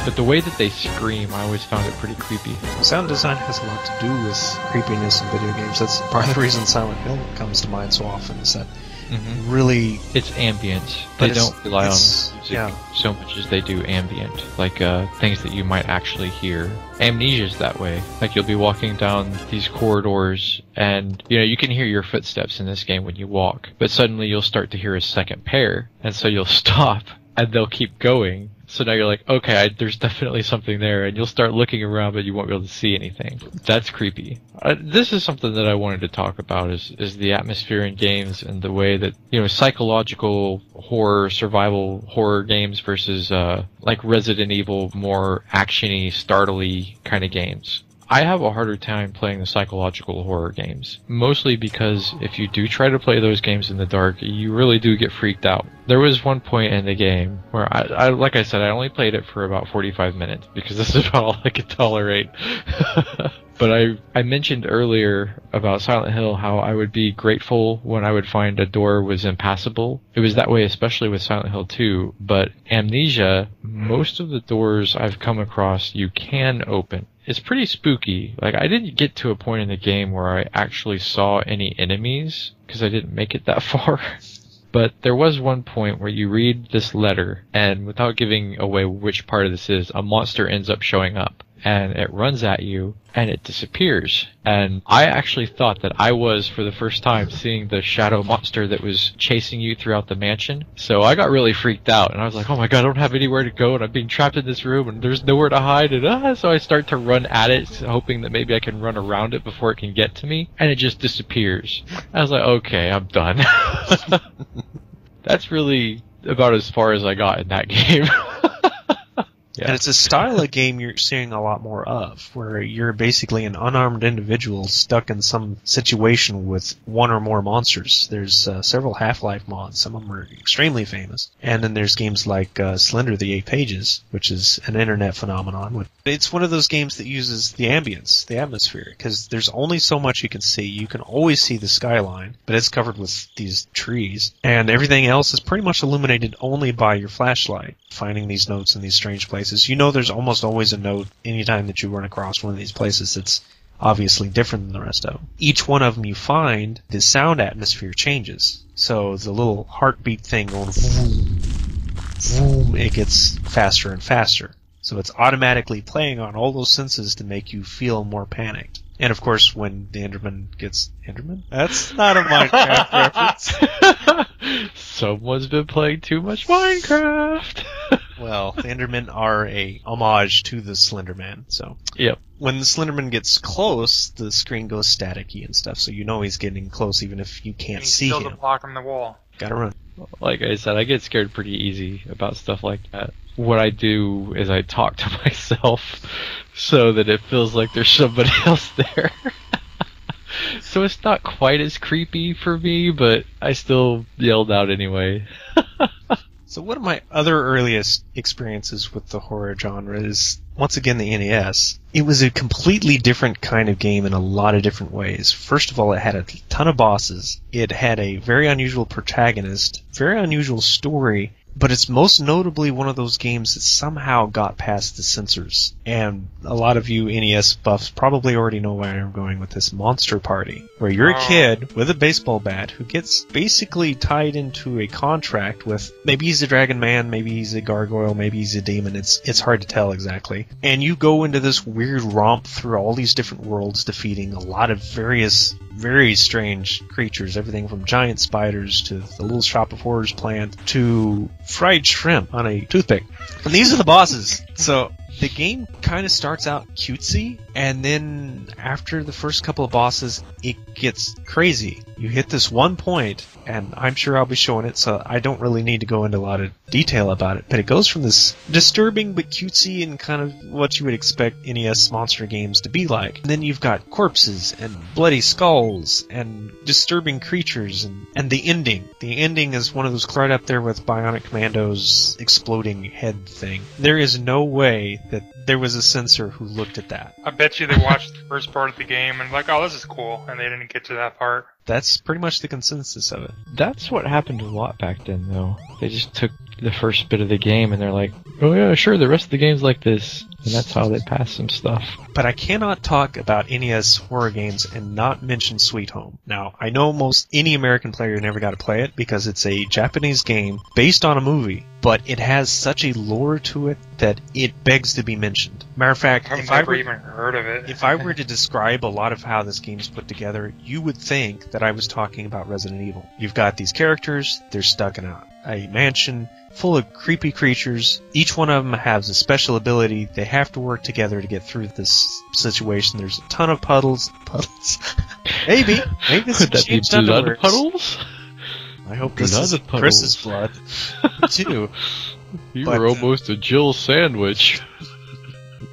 But the way that they scream, I always found it pretty creepy. Sound design has a lot to do with creepiness in video games. That's part of the reason Silent Hill comes to mind so often, is that really... It's ambient. They don't rely on music so much as they do ambient, like things that you might actually hear. Amnesia's that way. Like, you'll be walking down these corridors, and you can hear your footsteps in this game when you walk, but suddenly you'll start to hear a second pair, and so you'll stop, and they'll keep going. So now you're like, okay, there's definitely something there, and you'll start looking around, but you won't be able to see anything. That's creepy. This is something that I wanted to talk about, is the atmosphere in games and the way that, psychological horror, survival horror games versus, like Resident Evil, more action-y, startly kind of games. I have a harder time playing the psychological horror games, mostly because if you do try to play those games in the dark, you really do get freaked out. There was one point in the game where I like I said, I only played it for about 45 minutes because this is about all I could tolerate. But I mentioned earlier about Silent Hill how I would be grateful when I would find a door was impassable. It was that way especially with Silent Hill 2, but Amnesia, most of the doors I've come across you can open. It's pretty spooky. Like, I didn't get to a point in the game where I actually saw any enemies, because I didn't make it that far. But there was one point where you read this letter, and without giving away which part of this is, a monster ends up showing up. And it runs at you, and it disappears. And I actually thought that I was, for the first time, seeing the shadow monster that was chasing you throughout the mansion. So I got really freaked out, and I was like, oh my god, I don't have anywhere to go, and I'm being trapped in this room, and there's nowhere to hide, and so I start to run at it, hoping that maybe I can run around it before it can get to me, and it just disappears. I was like, okay, I'm done. That's really about as far as I got in that game. Yeah. And it's a style of game you're seeing a lot more of, where you're basically an unarmed individual stuck in some situation with one or more monsters. There's several Half-Life mods. Some of them are extremely famous. And then there's games like Slender, the 8 Pages, which is an internet phenomenon. It's one of those games that uses the ambience, the atmosphere, because there's only so much you can see. You can always see the skyline, but it's covered with these trees. And everything else is pretty much illuminated only by your flashlight, finding these notes in these strange places. There's almost always a note anytime that you run across one of these places that's obviously different than the rest of them. Each one of them you find, the sound atmosphere changes. So the little heartbeat thing going boom, boom, it gets faster and faster. So it's automatically playing on all those senses to make you feel more panicked. And of course, when the Enderman gets... Enderman? That's not a Minecraft reference. Someone's been playing too much Minecraft. Well, the Endermen are a homage to the Slender Man, so... Yep. When the Slenderman gets close, the screen goes staticky and stuff, so you know he's getting close even if you can't see him. Still the block on the wall. Gotta run. Like I said, I get scared pretty easy about stuff like that. What I do is I talk to myself so that it feels like there's somebody else there. So it's not quite as creepy for me, but I still yelled out anyway. So one of my other earliest experiences with the horror genre is, once again, the NES. It was a completely different kind of game in a lot of different ways. First of all, it had a ton of bosses. It had a very unusual protagonist, very unusual story, but it's most notably one of those games that somehow got past the censors. And a lot of you NES buffs probably already know where I'm going with this Monster Party, where you're a kid with a baseball bat who gets basically tied into a contract with, maybe he's a Dragon Man, maybe he's a gargoyle, maybe he's a demon, it's hard to tell exactly. And you go into this weird romp through all these different worlds, defeating a lot of various, very strange creatures, everything from giant spiders to the Little Shop of Horrors plant to fried shrimp on a toothpick. And these are the bosses. So the game kind of starts out cutesy, and then after the first couple of bosses, it gets crazy. You hit this one point, and I'm sure I'll be showing it, so I don't really need to go into a lot of detail about it, but it goes from this disturbing but cutesy and kind of what you would expect NES monster games to be like. And then you've got corpses and bloody skulls and disturbing creatures and the ending. The ending is one of those right up there with Bionic Commando's exploding head thing. There is no way that there was a censor who looked at that. I bet you they watched the first part of the game and like, oh, this is cool, and they didn't get to that part. That's pretty much the consensus of it. That's what happened a lot back then, though. They just took the first bit of the game, and they're like, oh yeah, sure, the rest of the game's like this. And that's how they pass some stuff. But I cannot talk about NES horror games and not mention Sweet Home. Now, I know most any American player never got to play it because it's a Japanese game based on a movie, but it has such a lore to it that it begs to be mentioned. Matter of fact, I've never even heard of it. If I were to describe a lot of how this game's put together, you would think that I was talking about Resident Evil. You've got these characters, they're stuck in a mansion full of creepy creatures. Each one of them has a special ability. They have to work together to get through this situation. There's a ton of puddles. Maybe this Could that be blood puddles? I hope this is Chris's blood too. You were almost a Jill sandwich.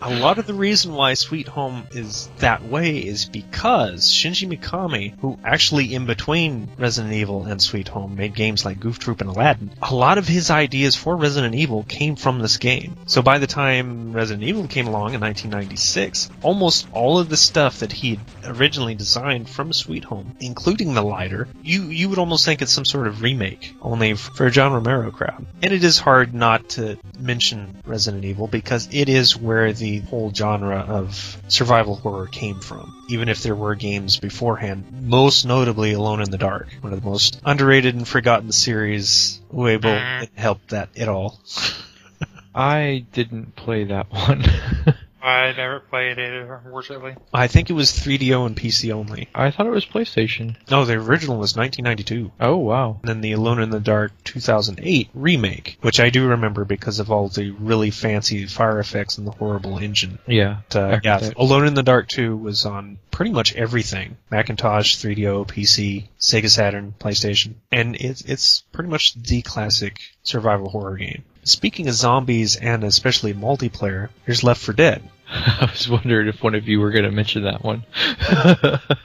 A lot of the reason why Sweet Home is that way is because Shinji Mikami, who actually in between Resident Evil and Sweet Home made games like Goof Troop and Aladdin, a lot of his ideas for Resident Evil came from this game. So by the time Resident Evil came along in 1996, almost all of the stuff that he had originally designed from Sweet Home, including the lighter, you would almost think it's some sort of remake, only for a John Romero crowd. And it is hard not to mention Resident Evil because it is where the whole genre of survival horror came from, even if there were games beforehand, most notably Alone in the Dark, one of the most underrated and forgotten series. Weibo, it helped that at all. I didn't play that one. I never played it, unfortunately. I think it was 3DO and PC only. I thought it was PlayStation. No, the original was 1992. Oh, wow. And then the Alone in the Dark 2008 remake, which I do remember because of all the really fancy fire effects and the horrible engine. Yeah. Alone in the Dark 2 was on pretty much everything. Macintosh, 3DO, PC, Sega Saturn, PlayStation. And it's pretty much the classic survival horror game. Speaking of zombies and especially multiplayer, here's Left 4 Dead. I was wondering if one of you were going to mention that one.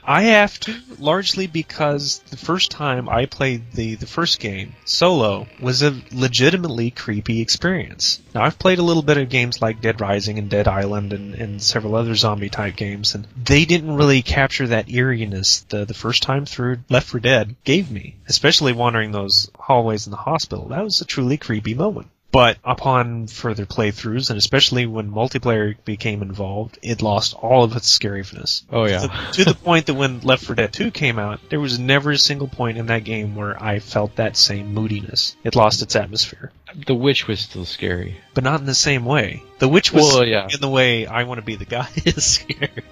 I have to, largely because the first time I played the first game, solo, was a legitimately creepy experience. Now, I've played a little bit of games like Dead Rising and Dead Island and several other zombie-type games, and they didn't really capture that eeriness the first time through Left 4 Dead gave me, especially wandering those hallways in the hospital. That was a truly creepy moment. But upon further playthroughs, and especially when multiplayer became involved, it lost all of its scariness. Oh, yeah. To the point that when Left 4 Dead 2 came out, there was never a single point in that game where I felt that same moodiness. It lost its atmosphere. The witch was still scary. But not in the same way. The witch was in the way I want to be the guy is scary.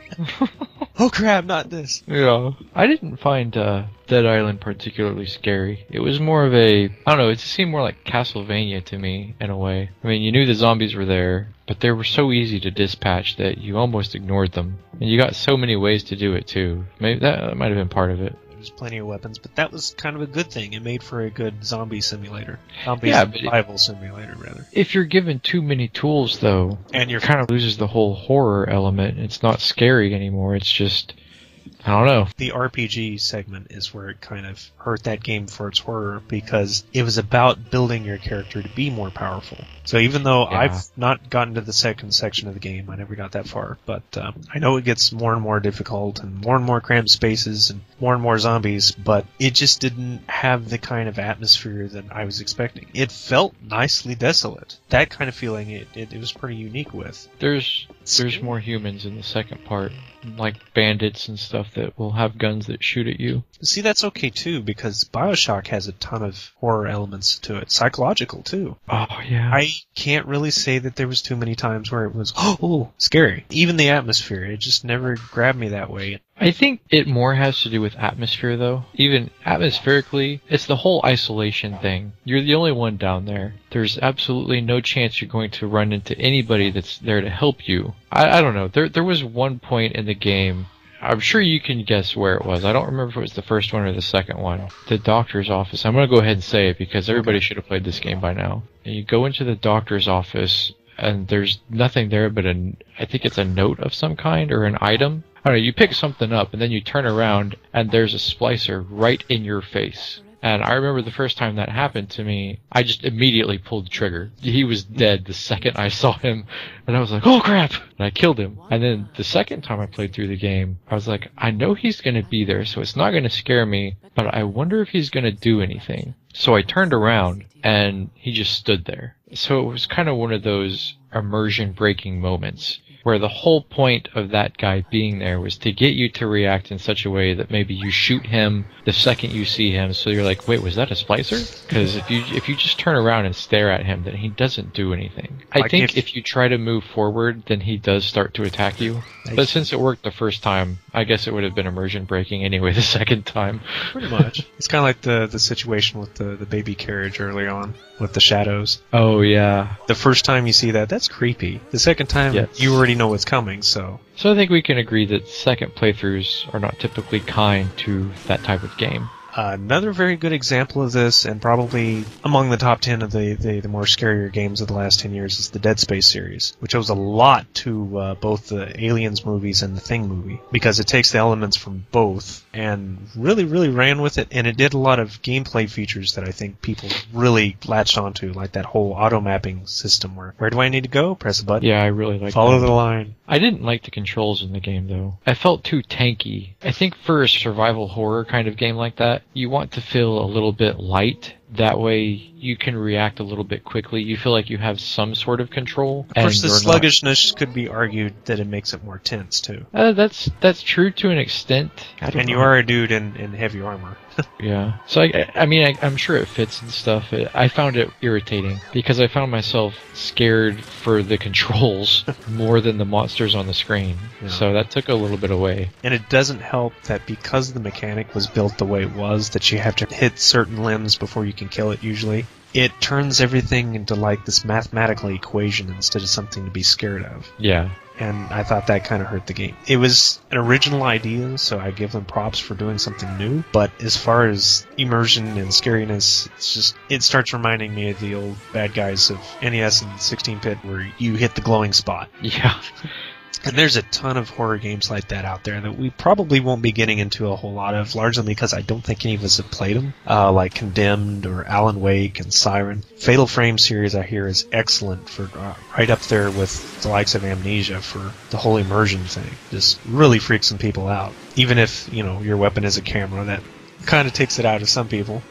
Oh crap, not this. Yeah. I didn't find Dead Island particularly scary. It was more of I don't know, it seemed more like Castlevania to me, in a way. I mean, you knew the zombies were there, but they were so easy to dispatch that you almost ignored them. And you got so many ways to do it, too. Maybe that might have been part of it. There's plenty of weapons, but that was kind of a good thing. It made for a good zombie simulator. Survival simulator, rather. If you're given too many tools, though, and you're kind of loses the whole horror element. It's not scary anymore. It's just, I don't know. The RPG segment is where it kind of hurt that game for its horror because it was about building your character to be more powerful. So even though I've not gotten to the second section of the game, I never got that far, but I know it gets more and more difficult and more cramped spaces and more zombies, but it just didn't have the kind of atmosphere that I was expecting. It felt nicely desolate. That kind of feeling it was pretty unique with. There's more humans in the second part, like bandits and stuff that will have guns that shoot at you. See, that's okay too, because BioShock has a ton of horror elements to it. Psychological too. Oh, yeah. I can't really say that there was too many times where it was, scary. Even the atmosphere, it just never grabbed me that way. I think it more has to do with atmosphere, though. Even atmospherically, it's the whole isolation thing. You're the only one down there. There's absolutely no chance you're going to run into anybody that's there to help you. I don't know. There was one point in the game, I'm sure you can guess where it was. I don't remember if it was the first one or the second one. The doctor's office. I'm going to go ahead and say it because everybody should have played this game by now. And you go into the doctor's office, and there's nothing there but I think it's a note of some kind or an item. I don't know, you pick something up, and then you turn around, and there's a splicer right in your face. And I remember the first time that happened to me, I just immediately pulled the trigger. He was dead the second I saw him, and I was like, oh crap! And I killed him. And then the second time I played through the game, I was like, I know he's going to be there, so it's not going to scare me, but I wonder if he's going to do anything. So I turned around, and he just stood there. So it was kind of one of those immersion-breaking moments, where the whole point of that guy being there was to get you to react in such a way that maybe you shoot him the second you see him, so you're like, wait, was that a splicer? Because if you just turn around and stare at him, then he doesn't do anything. I think if you try to move forward, then he does start to attack you. But since it worked the first time, I guess it would have been immersion breaking anyway the second time. Pretty much. It's kind of like the situation with the baby carriage early on with the shadows. Oh, yeah. The first time you see that, that's creepy. The second time, yes, you already know what's coming, so... So I think we can agree that second playthroughs are not typically kind to that type of game. Another very good example of this, and probably among the top 10 of the more scarier games of the last 10 years, is the Dead Space series, which owes a lot to both the Aliens movies and the Thing movie, because it takes the elements from both and really, really ran with it, and it did a lot of gameplay features that I think people really latched onto, like that whole auto-mapping system where do I need to go? Press a button. Yeah, I really like Follow that. the line. I didn't like the controls in the game, though. I felt too tanky. I think for a survival horror kind of game like that, you want to feel a little bit light. That way you can react a little bit quickly. You feel like you have some sort of control. Of course, the sluggishness could be argued that it makes it more tense, too. That's true to an extent. And you are a dude in heavy armor. Yeah. So, I'm sure it fits and stuff. I found it irritating because I found myself scared for the controls more than the monsters on the screen. Yeah. So that took a little bit away. And it doesn't help that because the mechanic was built the way it was, that you have to hit certain limbs before you can kill it usually, it turns everything into like this mathematical equation instead of something to be scared of. Yeah. And I thought that kind of hurt the game. It was an original idea, so I give them props for doing something new. But as far as immersion and scariness, it starts reminding me of the old bad guys of NES and 16-bit where you hit the glowing spot. Yeah. And there's a ton of horror games like that out there that we probably won't be getting into a whole lot of, largely because I don't think any of us have played them, like Condemned or Alan Wake and Siren. Fatal Frame series, I hear, is excellent for right up there with the likes of Amnesia for the whole immersion thing. Just really freaks some people out. Even if, your weapon is a camera, that kind of takes it out of some people.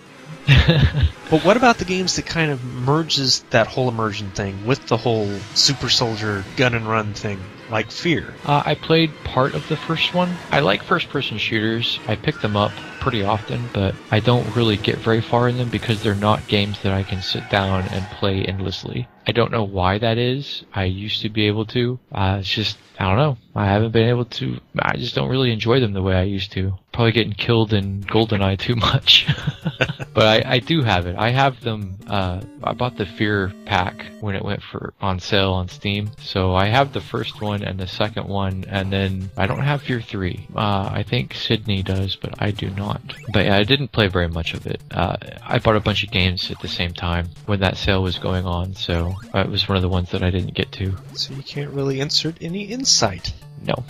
But what about the games that kind of merges that whole immersion thing with the whole super soldier gun and run thing, like Fear? I played part of the first one. I like first-person shooters. I pick them up pretty often, but I don't really get very far in them because they're not games that I can sit down and play endlessly. I don't know why that is. I used to be able to. It's just, I don't know. I haven't been able to. I just don't really enjoy them the way I used to. Probably getting killed in GoldenEye too much. But I do have it. I have them. I bought the Fear pack when it went on sale on Steam. So I have the first one and the second one, and then I don't have Fear 3. I think Sydney does, but I do not. But yeah, I didn't play very much of it. I bought a bunch of games at the same time when that sale was going on, so it was one of the ones that I didn't get to. So you can't really insert any insight. No.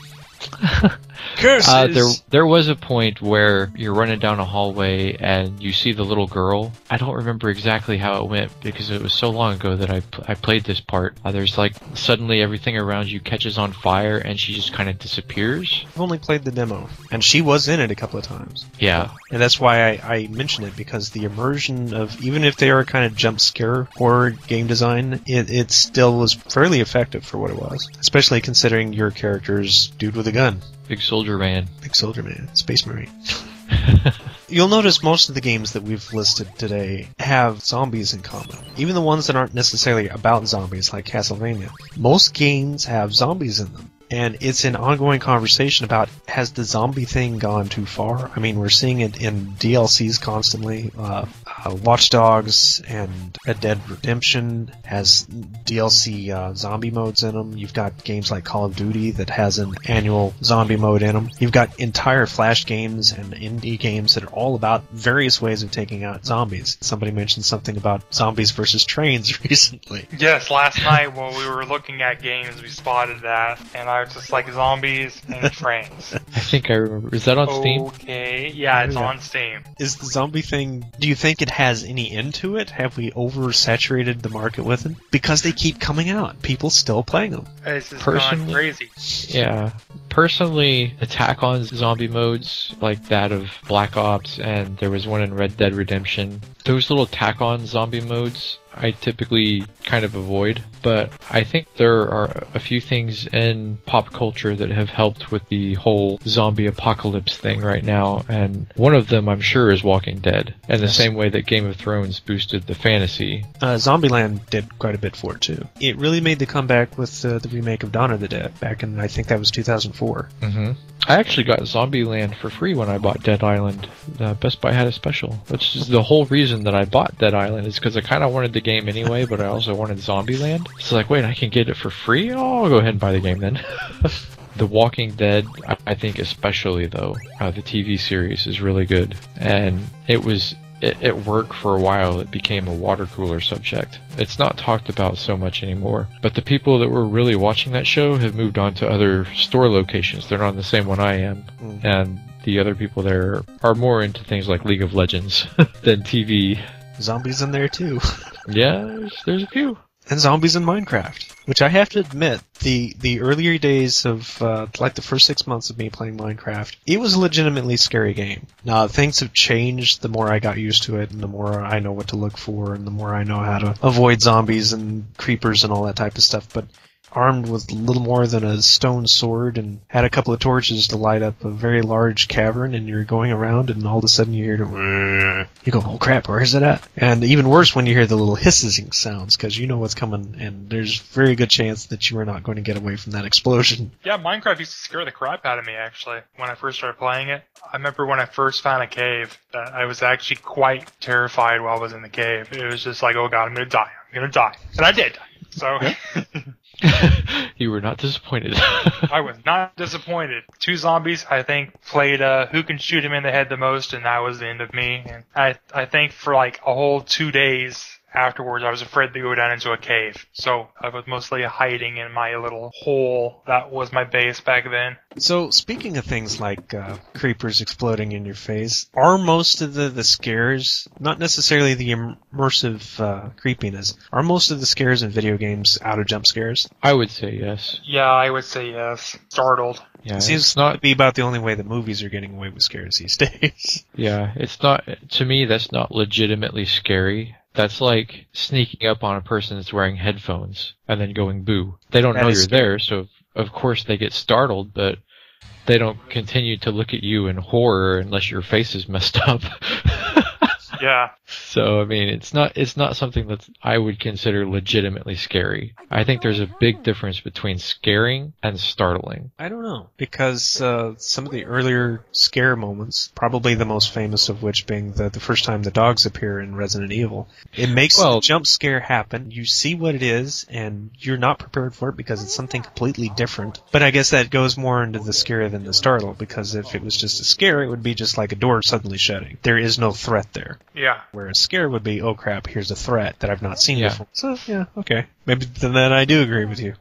Curses! There was a point where you're running down a hallway and you see the little girl. I don't remember exactly how it went because it was so long ago that I played this part. There's like suddenly everything around you catches on fire and she just kind of disappears. I've only played the demo, and she was in it a couple of times. Yeah. And that's why I mention it, because the immersion of, even if they are kind of jump scare horror game design, it still was fairly effective for what it was. Especially considering your character's dude with a gun. Big Soldier Man. Big Soldier Man. Space Marine. You'll notice most of the games that we've listed today have zombies in common. Even the ones that aren't necessarily about zombies, like Castlevania. Most games have zombies in them. And it's an ongoing conversation about, has the zombie thing gone too far? I mean, we're seeing it in DLCs constantly. Watch Dogs and Red Dead Redemption has DLC zombie modes in them. You've got games like Call of Duty that has an annual zombie mode in them. You've got entire Flash games and indie games that are all about various ways of taking out zombies. Somebody mentioned something about zombies versus trains recently. Yes, last night while we were looking at games, we spotted that, and I was just like, zombies and trains. I think I remember. Is that on Steam? Okay, yeah, it's on Steam. Is the zombie thing, do you think it has any end to it? Have we oversaturated the market with them? Because they keep coming out. People still playing them. It's just gone crazy. Yeah. Personally, attack on zombie modes like that of Black Ops, and there was one in Red Dead Redemption. Those little tack-on zombie modes I typically kind of avoid, but I think there are a few things in pop culture that have helped with the whole zombie apocalypse thing right now, and one of them I'm sure is Walking Dead, in the same way that Game of Thrones boosted the fantasy. Zombieland did quite a bit for it too. It really made the comeback with the remake of Dawn of the Dead back in, I think that was 2004. Mm-hmm. I actually got Zombieland for free when I bought Dead Island. Best Buy had a special, which is the whole reason that I bought Dead Island, is because I kind of wanted the game anyway, but I also wanted Zombieland. So like, wait, I can get it for free? Oh, I'll go ahead and buy the game then. The Walking Dead, I think especially though, the TV series is really good, and it worked for a while. It became a water cooler subject. It's not talked about so much anymore, but the people that were really watching that show have moved on to other store locations. They're not on the same one I am, and the other people there are more into things like League of Legends than TV. Zombies in there too. Yeah, there's a few. And zombies in Minecraft, which I have to admit, the earlier days of, like the first 6 months of me playing Minecraft, it was a legitimately scary game. Now, things have changed the more I got used to it, and the more I know what to look for, and the more I know how to avoid zombies and creepers and all that type of stuff, but armed with little more than a stone sword and had a couple of torches to light up a very large cavern, and you're going around and all of a sudden you hear you go, oh crap, where is it at? And even worse when you hear the little hissing sounds, because you know what's coming, and there's very good chance that you are not going to get away from that explosion. Yeah, Minecraft used to scare the crap out of me, actually, when I first started playing it. I remember when I first found a cave, that I was actually quite terrified while I was in the cave. It was just like, oh god, I'm gonna die. And I did. So... You were not disappointed. I was not disappointed. 2 zombies, I think, played who can shoot him in the head the most, and that was the end of me. And I think for like a whole 2 days afterwards, I was afraid to go down into a cave. So I was mostly hiding in my little hole. That was my base back then. So speaking of things like creepers exploding in your face, are most of the scares, not necessarily the immersive creepiness, are most of the scares in video games out of jump scares? I would say yes. Yeah, I would say yes. Startled. Yeah, it seems not to be about the only way that movies are getting away with scares these days. Yeah, it's not, to me, that's not legitimately scary. That's like sneaking up on a person that's wearing headphones and then going boo. They don't know you're there, so of course they get startled, but they don't continue to look at you in horror unless your face is messed up. Yeah. So, I mean, it's not something that I would consider legitimately scary. I think there's a big difference between scaring and startling. I don't know, because some of the earlier scare moments, probably the most famous of which being the first time the dogs appear in Resident Evil, it makes the jump scare happen. You see what it is, and you're not prepared for it because it's something completely different. But I guess that goes more into the scare than the startle, because if it was just a scare, it would be just like a door suddenly shutting. There is no threat there. Yeah. Where a scare would be, oh crap, here's a threat that I've not seen before. So, yeah, okay. Maybe then I do agree with you.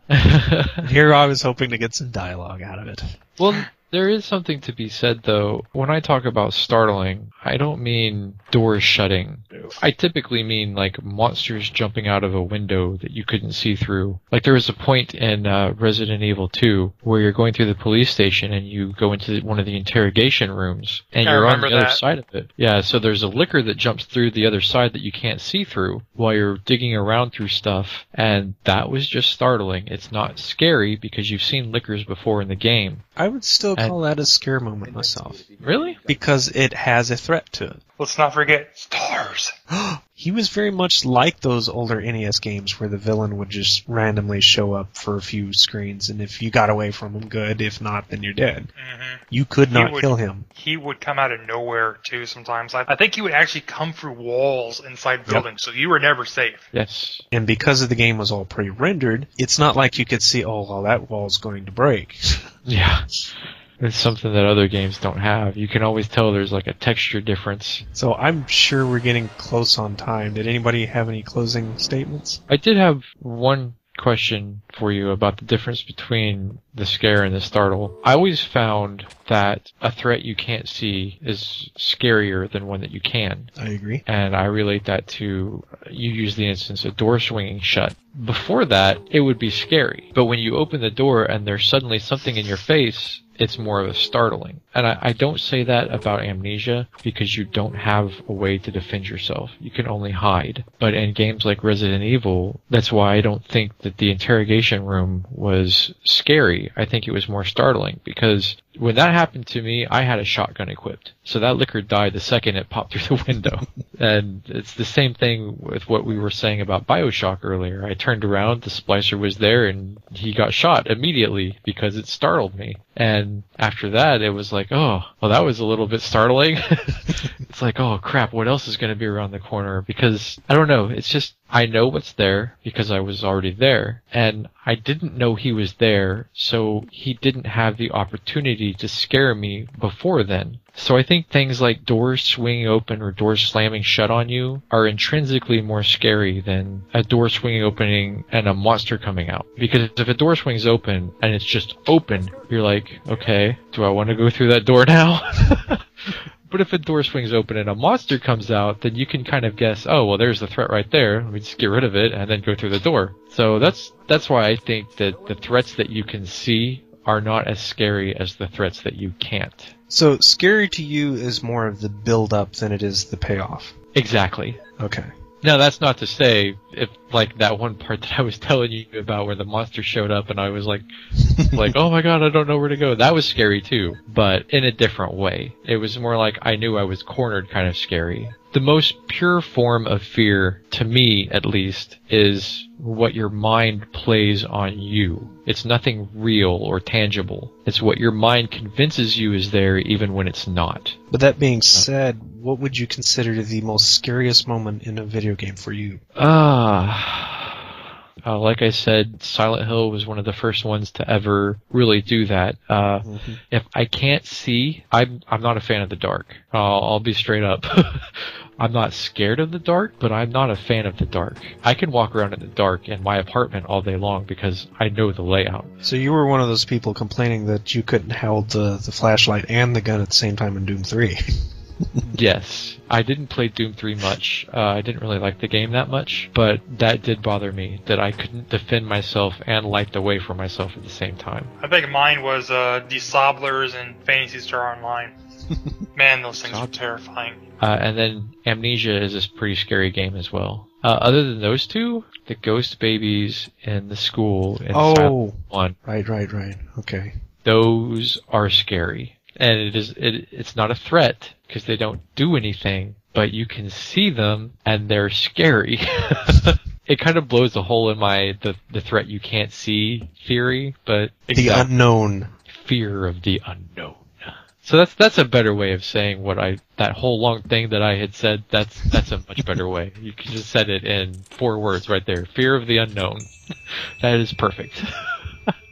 Here I was hoping to get some dialogue out of it. Well, there is something to be said, though. When I talk about startling, I don't mean doors shutting. I typically mean, like, monsters jumping out of a window that you couldn't see through. Like, there was a point in Resident Evil 2 where you're going through the police station and you go into one of the interrogation rooms, and you're on the other side of it. Yeah, so there's a licker that jumps through the other side that you can't see through while you're digging around through stuff, and that was just startling. It's not scary because you've seen lickers before in the game. I would still call that a scare moment myself. Really? Because it has a threat to it. Let's not forget stars. He was very much like those older NES games where the villain would just randomly show up for a few screens, and if you got away from him, good. If not, then you're dead. Mm-hmm. You could not kill him. He would come out of nowhere, too, sometimes. I think he would actually come through walls inside buildings, so you were never safe. Yes. And because the game was all pre-rendered, it's not like you could see, oh, well, that wall's going to break. Yeah. It's something that other games don't have. You can always tell there's like a texture difference. So I'm sure we're getting close on time. Did anybody have any closing statements? I did have one question for you about the difference between the scare and the startle. I always found that a threat you can't see is scarier than one that you can. I agree. And I relate that to, you use the instance of door swinging shut. Before that, it would be scary. But when you open the door and there's suddenly something in your face, it's more of a startling. And I don't say that about Amnesia because you don't have a way to defend yourself. You can only hide. But in games like Resident Evil, that's why I don't think that the interrogation room was scary. I think it was more startling because when that happened to me, I had a shotgun equipped. So that liquor died the second it popped through the window. And it's the same thing with what we were saying about BioShock earlier. I turned around, the splicer was there, and he got shot immediately because it startled me. And after that, it was like, oh, well, that was a little bit startling. It's like, oh, crap, what else is going to be around the corner? Because, I don't know, it's just, I know what's there because I was already there. And I didn't know he was there, so he didn't have the opportunity to scare me before then. So I think things like doors swinging open or doors slamming shut on you are intrinsically more scary than a door swinging opening and a monster coming out. Because if a door swings open and it's just open, you're like, okay, do I want to go through that door now? But if a door swings open and a monster comes out, then you can kind of guess, oh, well, there's the threat right there. Let me just get rid of it and then go through the door. So that's why I think that the threats that you can see are not as scary as the threats that you can't. So scary to you is more of the build-up than it is the payoff. Exactly. Okay. Now, that's not to say, if like that one part that I was telling you about where the monster showed up and I was like, oh my god, I don't know where to go. That was scary too, but in a different way. It was more like I knew I was cornered kind of scary. The most pure form of fear, to me at least, is what your mind plays on you. It's nothing real or tangible. It's what your mind convinces you is there even when it's not. But that being said, what would you consider the most scariest moment in a video game for you? Like I said, Silent Hill was one of the first ones to ever really do that. If I can't see, I'm not a fan of the dark. I'll be straight up. I'm not scared of the dark, but I'm not a fan of the dark. I can walk around in the dark in my apartment all day long because I know the layout. So you were one of those people complaining that you couldn't hold the flashlight and the gun at the same time in Doom 3. Yes. I didn't play Doom 3 much. I didn't really like the game that much, but that did bother me, that I couldn't defend myself and light the way for myself at the same time. I think mine was Desoblers and Phantasy Star Online. Man, those things were terrifying. And then Amnesia is a pretty scary game as well. Other than those two, the ghost babies in the school in Silent 1. Right. Okay. Those are scary. And it's not a threat because they don't do anything, but you can see them and they're scary. It kind of blows a hole in my the threat you can't see theory, but the unknown. Fear of the unknown. So that's a better way of saying that whole long thing that I had said. That's a much better way. You can just said it in 4 words right there. Fear of the unknown. That is perfect.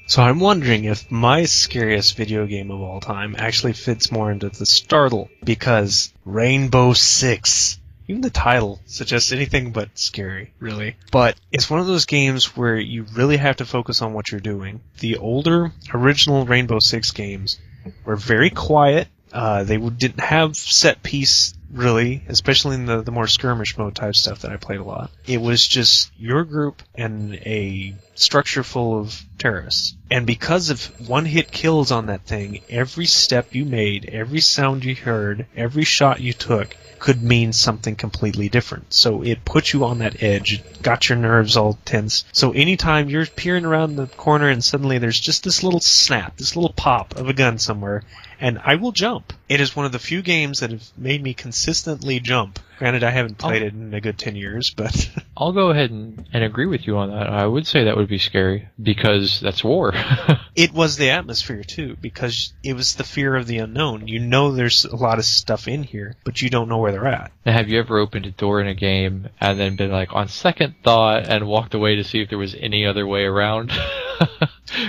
So I'm wondering if my scariest video game of all time actually fits more into the startle, because Rainbow Six, even the title suggests anything but scary, really. But it's one of those games where you really have to focus on what you're doing. The older, original Rainbow Six games were very quiet. They didn't have set piece, really, especially in the more skirmish mode type stuff that I played a lot. It was just your group and a structure full of terrorists. And because of one-hit kills on that thing, every step you made, every sound you heard, every shot you took could mean something completely different. So it put you on that edge. It got your nerves all tense. So anytime you're peering around the corner and suddenly there's just this little snap, this little pop of a gun somewhere, and I will jump. It is one of the few games that have made me consistently jump. Granted, I haven't played it in a good 10 years, but... I'll go ahead and agree with you on that. I would say that would be scary, because that's war. It was the atmosphere, too, because it was the fear of the unknown. You know there's a lot of stuff in here, but you don't know where they're at. Now, have you ever opened a door in a game and then been like, on second thought, and walked away to see if there was any other way around?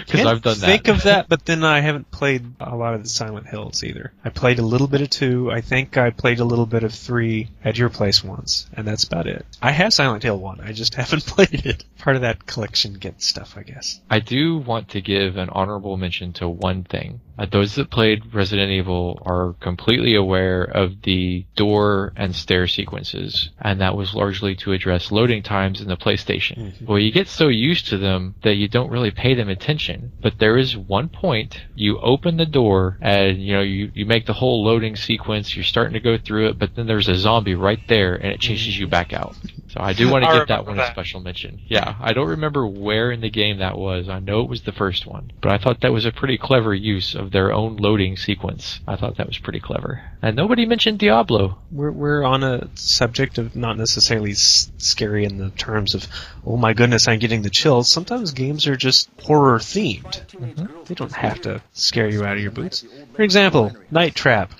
Because I've done that. Think of that, but then I haven't played a lot of the Silent Hills either. I played a little bit of 2. I think I played a little bit of 3 at your place once, and that's about it. I have Silent Hill 1. I just haven't played it. Part of that collection get stuff, I guess. I do want to give an honorable mention to one thing. Those that played Resident Evil are completely aware of the door and stair sequences, and that was largely to address loading times in the PlayStation. Mm-hmm. Well, you get so used to them that you don't really pay them attention, but there is one point, you open the door, and you make the whole loading sequence, you're starting to go through it, but then there's a zombie right there, and it chases you back out. So I do want to give that one a special mention. Yeah, I don't remember where in the game that was. I know it was the first one, but I thought that was a pretty clever use of their own loading sequence. I thought that was pretty clever. And nobody mentioned Diablo. We're on a subject of not necessarily scary in the terms of, oh my goodness, I'm getting the chills. Sometimes games are just horror themed. Mm-hmm. They don't have to scare you out of your boots. For example, Night Trap.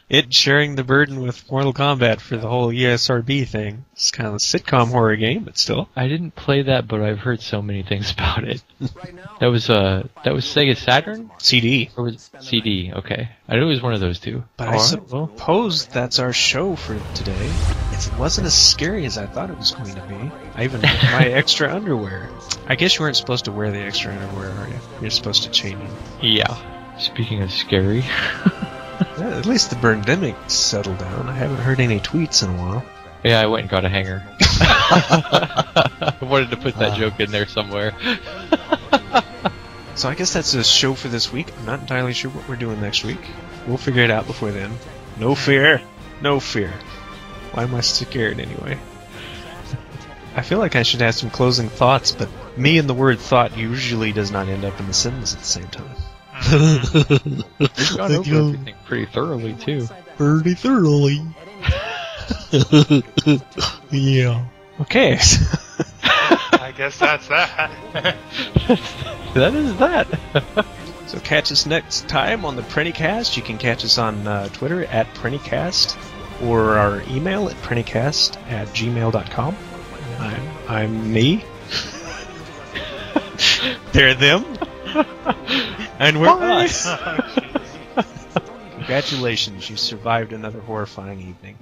It sharing the burden with Mortal Kombat for the whole ESRB thing. It's kind of a sitcom horror game, but still. I didn't play that, but I've heard so many things about it. That was Sega Saturn? CD. Or was it CD? Okay. I knew it was one of those two. But I suppose that's our show for today. It wasn't as scary as I thought it was going to be. I even had my extra underwear. I guess you weren't supposed to wear the extra underwear, are you? You're supposed to change them. Yeah. Speaking of scary... Yeah, at least the Birdemic settled down. I haven't heard any tweets in a while. Yeah, I went and got a hanger. I wanted to put that joke in there somewhere. So I guess that's a show for this week. I'm not entirely sure what we're doing next week. We'll figure it out before then. No fear. No fear. Why am I scared anyway? I feel like I should have some closing thoughts, but me and the word thought usually does not end up in the sentence at the same time. We've gone over everything pretty thoroughly, too. Pretty thoroughly. Yeah. Okay. I guess that's that. That is that. So catch us next time on the PrinnyCast. You can catch us on Twitter at PrinnyCast or our email at PrinnyCast@gmail.com. I'm me. They're them. And we're us. Congratulations, you survived another horrifying evening.